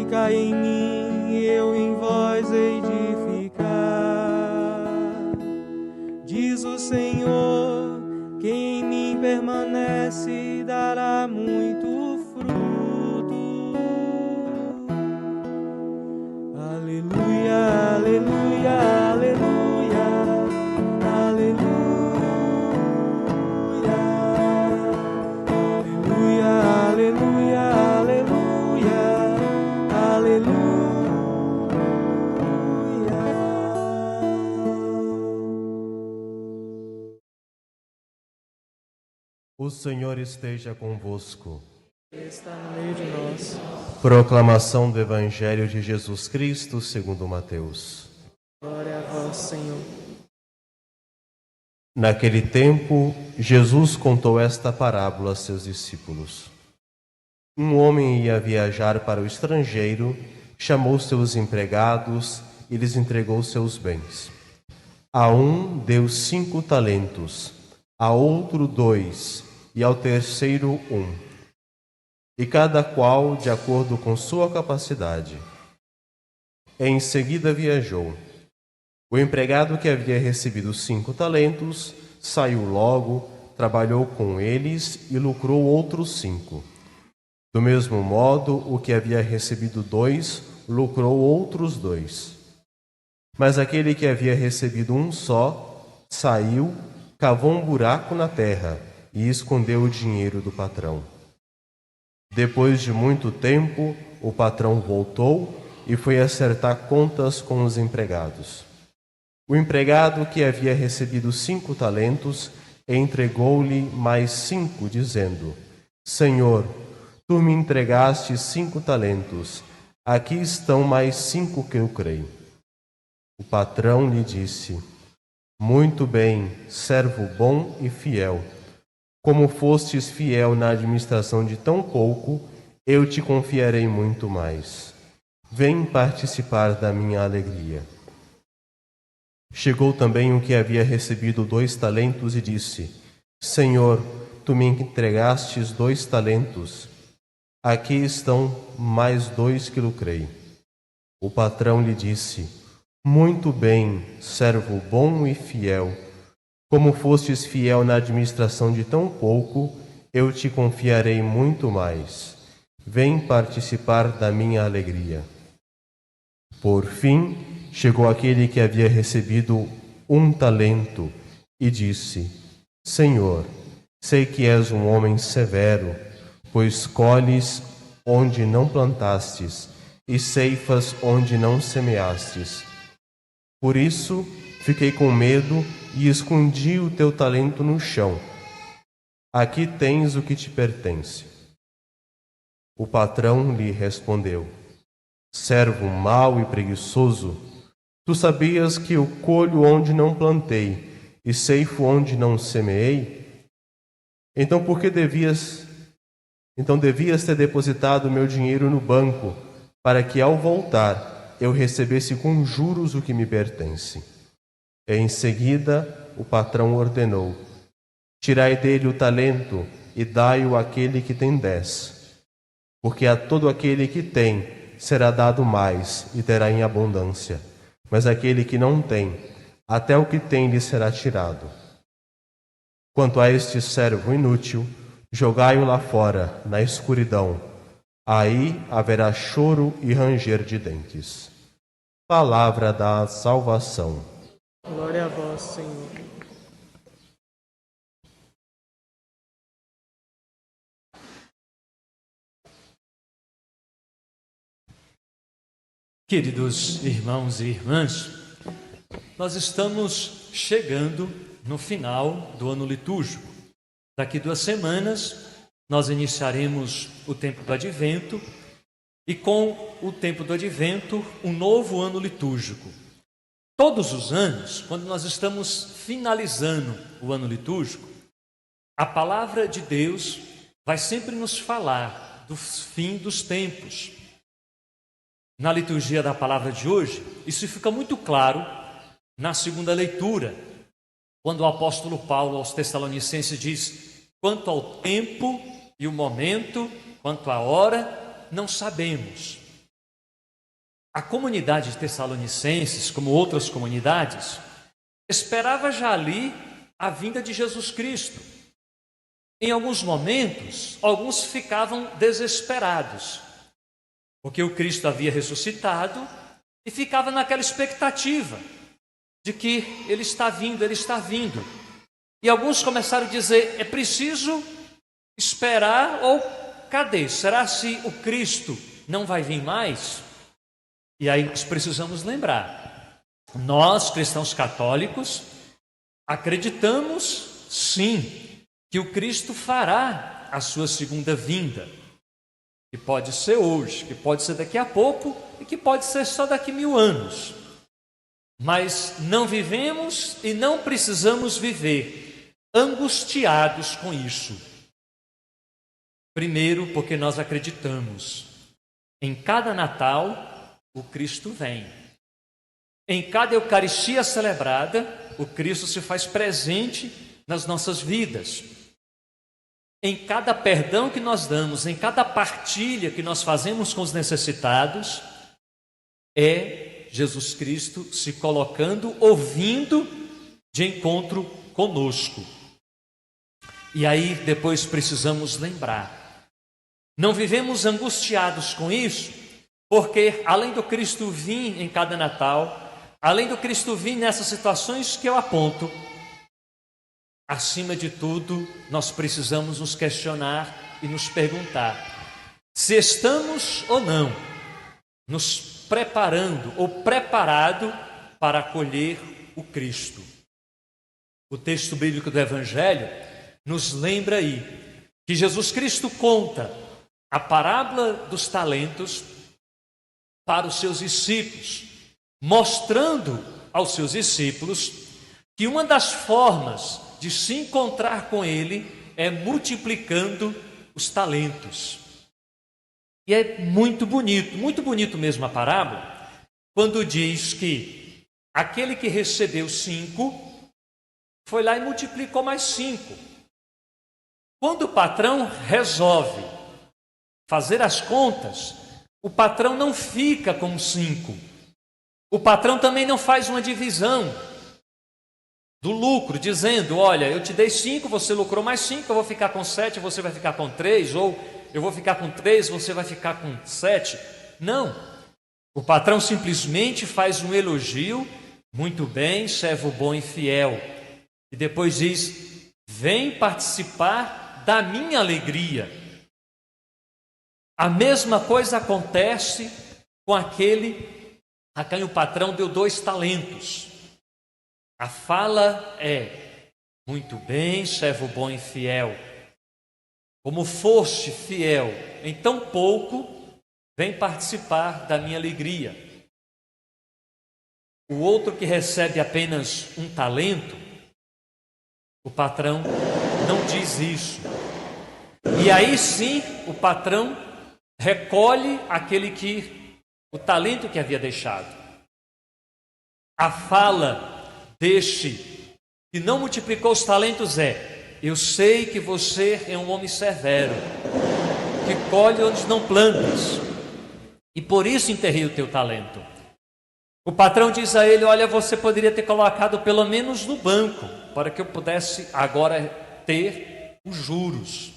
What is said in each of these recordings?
Ficai em mim, eu em vós hei de ficar. Diz o Senhor, quem em mim permanece dará muito fruto. Aleluia, aleluia, aleluia, aleluia, aleluia, aleluia, aleluia, aleluia. O Senhor esteja convosco. Está no meio de nós. Proclamação do Evangelho de Jesus Cristo segundo Mateus. Glória a vós, Senhor. Naquele tempo, Jesus contou esta parábola a seus discípulos. Um homem ia viajar para o estrangeiro, chamou seus empregados e lhes entregou seus bens. A um deu 5 talentos, a outro 2 e ao terceiro 1. E cada qual de acordo com sua capacidade. Em seguida viajou. O empregado que havia recebido 5 talentos saiu logo, trabalhou com eles e lucrou outros 5. Do mesmo modo, o que havia recebido 2 lucrou outros 2. Mas aquele que havia recebido 1 só saiu, cavou um buraco na terra e escondeu o dinheiro do patrão. Depois de muito tempo, o patrão voltou e foi acertar contas com os empregados. O empregado que havia recebido 5 talentos entregou-lhe mais 5, dizendo: Senhor, tu me entregaste 5 talentos, aqui estão mais 5 que eu creio. O patrão lhe disse: Muito bem, servo bom e fiel. Como fostes fiel na administração de tão pouco, eu te confiarei muito mais. Vem participar da minha alegria. Chegou também o que havia recebido 2 talentos e disse: Senhor, tu me entregastes 2 talentos. Aqui estão mais 2 que lucrei. O patrão lhe disse: Muito bem, servo bom e fiel. Como fostes fiel na administração de tão pouco, eu te confiarei muito mais. Vem participar da minha alegria. Por fim, chegou aquele que havia recebido 1 talento e disse: Senhor, sei que és um homem severo, pois colhes onde não plantastes e ceifas onde não semeastes. Por isso, fiquei com medo e escondi o teu talento no chão. Aqui tens o que te pertence. O patrão lhe respondeu: Servo mau e preguiçoso, tu sabias que eu colho onde não plantei e ceifo onde não semeei? Então devias ter depositado meu dinheiro no banco, para que ao voltar eu recebesse com juros o que me pertence. Em seguida, o patrão ordenou: Tirai dele o talento e dai-o àquele que tem 10. Porque a todo aquele que tem será dado mais e terá em abundância. Mas aquele que não tem, até o que tem lhe será tirado. Quanto a este servo inútil, jogai-o lá fora, na escuridão. Aí haverá choro e ranger de dentes. Palavra da salvação. Glória a vós, Senhor. Queridos irmãos e irmãs, nós estamos chegando no final do ano litúrgico. Daqui 2 semanas, nós iniciaremos o tempo do Advento e com o tempo do Advento, um novo ano litúrgico. Todos os anos, quando nós estamos finalizando o ano litúrgico, a palavra de Deus vai sempre nos falar do fim dos tempos. Na liturgia da palavra de hoje, isso fica muito claro na segunda leitura, quando o apóstolo Paulo aos Tessalonicenses diz: quanto ao tempo e o momento, quanto à hora, não sabemos. a comunidade de Tessalonicenses, como outras comunidades, esperava já ali a vinda de Jesus Cristo. Em alguns momentos, alguns ficavam desesperados, porque o Cristo havia ressuscitado e ficava naquela expectativa de que ele está vindo, ele está vindo. E alguns começaram a dizer, é preciso esperar ou cadê? Será se o Cristo não vai vir mais? E aí nós precisamos lembrar, nós cristãos católicos acreditamos sim que o Cristo fará a sua segunda vinda, que pode ser hoje, que pode ser daqui a pouco e que pode ser só daqui 1000 anos. Mas não vivemos e não precisamos viver angustiados com isso. Primeiro, porque nós acreditamos, em cada Natal o Cristo vem. Em cada Eucaristia celebrada, o Cristo se faz presente nas nossas vidas. Em cada perdão que nós damos, em cada partilha que nós fazemos com os necessitados, é Jesus Cristo se colocando, ouvindo de encontro conosco. E aí depois precisamos lembrar, não vivemos angustiados com isso, porque além do Cristo vir em cada Natal, além do Cristo vir nessas situações que eu aponto, acima de tudo, nós precisamos nos questionar e nos perguntar se estamos ou não nos preparando ou preparado para acolher o Cristo. O texto bíblico do Evangelho nos lembra aí que Jesus Cristo conta a parábola dos talentos para os seus discípulos, mostrando aos seus discípulos que uma das formas de se encontrar com Ele é multiplicando os talentos. E é muito bonito mesmo a parábola, quando diz que aquele que recebeu 5, foi lá e multiplicou mais 5. Quando o patrão resolve fazer as contas, o patrão não fica com 5. O patrão também não faz uma divisão do lucro, dizendo, olha, eu te dei 5, você lucrou mais 5, eu vou ficar com 7, você vai ficar com 3, ou eu vou ficar com 3, você vai ficar com 7. Não, o patrão simplesmente faz um elogio, muito bem, servo bom e fiel, e depois diz, vem participar da minha alegria. A mesma coisa acontece com aquele a quem o patrão deu 2 talentos. A fala é, muito bem, servo bom e fiel, como foste fiel em tão pouco, vem participar da minha alegria. O outro que recebe apenas 1 talento, o patrão não diz isso. E aí sim, o patrão recolhe o talento que havia deixado. A fala deste que não multiplicou os talentos é, eu sei que você é um homem severo, que colhe onde não plantas, e por isso enterrei o teu talento. O patrão diz a ele, olha, você poderia ter colocado pelo menos no banco, para que eu pudesse agora ter os juros.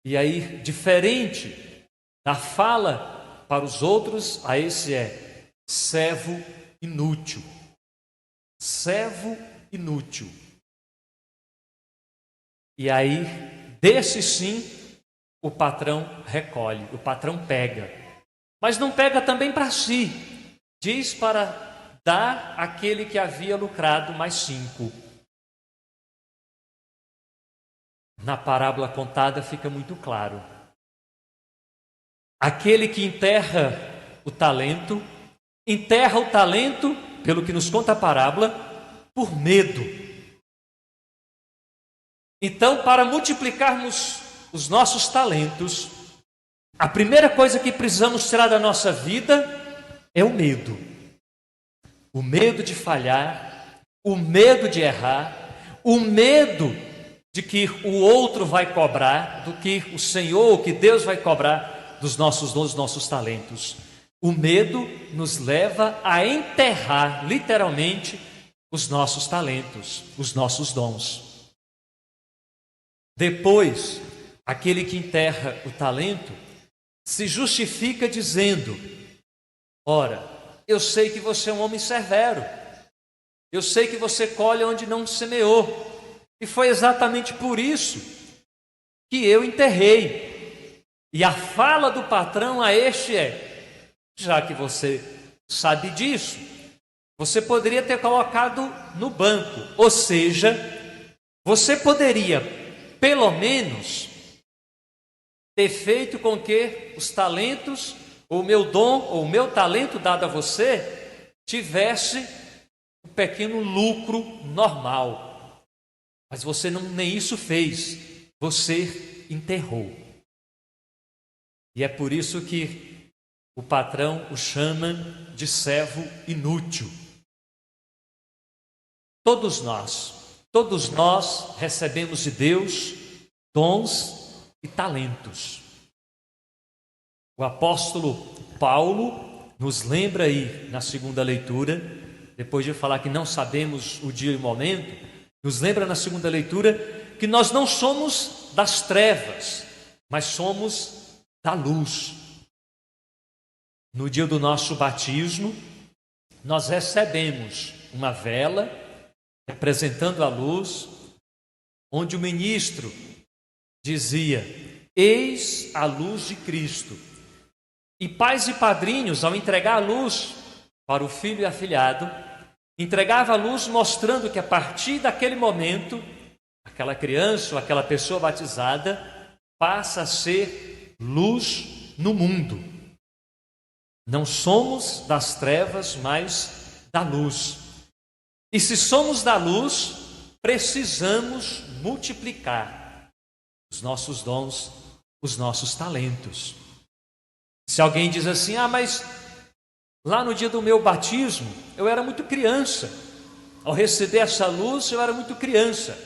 E aí, diferente da fala para os outros, a esse é servo inútil. Servo inútil. E aí, desse sim, o patrão recolhe, o patrão pega. Mas não pega também para si. Diz para dar àquele que havia lucrado mais 5. Na parábola contada fica muito claro. Aquele que enterra o talento, pelo que nos conta a parábola, por medo. Então, para multiplicarmos os nossos talentos, a primeira coisa que precisamos tirar da nossa vida é o medo. O medo de falhar, o medo de errar, o medo de que o outro vai cobrar, do que o Senhor, que Deus vai cobrar dos nossos talentos. O medo nos leva a enterrar, literalmente, os nossos talentos, os nossos dons. Depois, aquele que enterra o talento se justifica dizendo: ora, eu sei que você é um homem severo, eu sei que você colhe onde não semeou, e foi exatamente por isso que eu enterrei. E a fala do patrão a este é: já que você sabe disso, você poderia ter colocado no banco, ou seja, você poderia, pelo menos, ter feito com que os talentos, ou o meu dom, ou o meu talento dado a você, tivesse um pequeno lucro normal. Mas você nem isso fez, você enterrou. E é por isso que o patrão o chama de servo inútil. Todos nós recebemos de Deus dons e talentos. O apóstolo Paulo nos lembra aí na segunda leitura, depois de falar que não sabemos o dia e o momento, nos lembra na segunda leitura que nós não somos das trevas, mas somos da luz. No dia do nosso batismo, nós recebemos uma vela representando a luz, onde o ministro dizia: eis a luz de Cristo. E pais e padrinhos, ao entregar a luz para o filho e afilhado, entregava a luz mostrando que a partir daquele momento, aquela criança ou aquela pessoa batizada passa a ser luz no mundo. Não somos das trevas, mas da luz. E se somos da luz, precisamos multiplicar os nossos dons, os nossos talentos. Se alguém diz assim: mas lá no dia do meu batismo, eu era muito criança. Ao receber essa luz, eu era muito criança.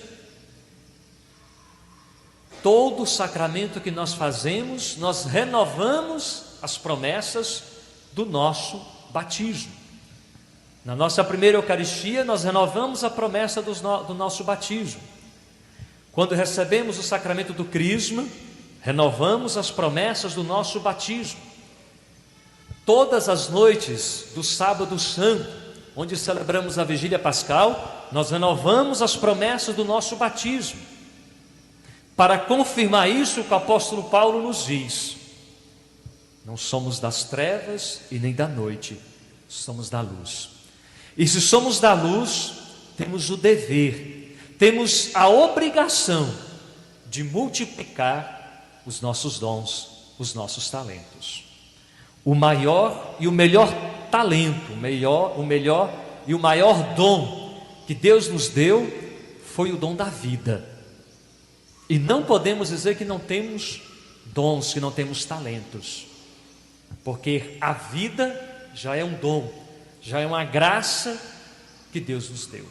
Todo sacramento que nós fazemos, nós renovamos as promessas do nosso batismo. Na nossa primeira Eucaristia, nós renovamos a promessa do nosso batismo. Quando recebemos o sacramento do Crisma, renovamos as promessas do nosso batismo. Todas as noites do Sábado Santo, onde celebramos a Vigília Pascal, nós renovamos as promessas do nosso batismo. Para confirmar isso, o apóstolo Paulo nos diz: não somos das trevas e nem da noite, somos da luz. E se somos da luz, temos o dever, temos a obrigação de multiplicar os nossos dons, os nossos talentos. O maior e o melhor talento, o melhor e o maior dom que Deus nos deu foi o dom da vida. E não podemos dizer que não temos dons, que não temos talentos, porque a vida já é um dom, já é uma graça que Deus nos deu.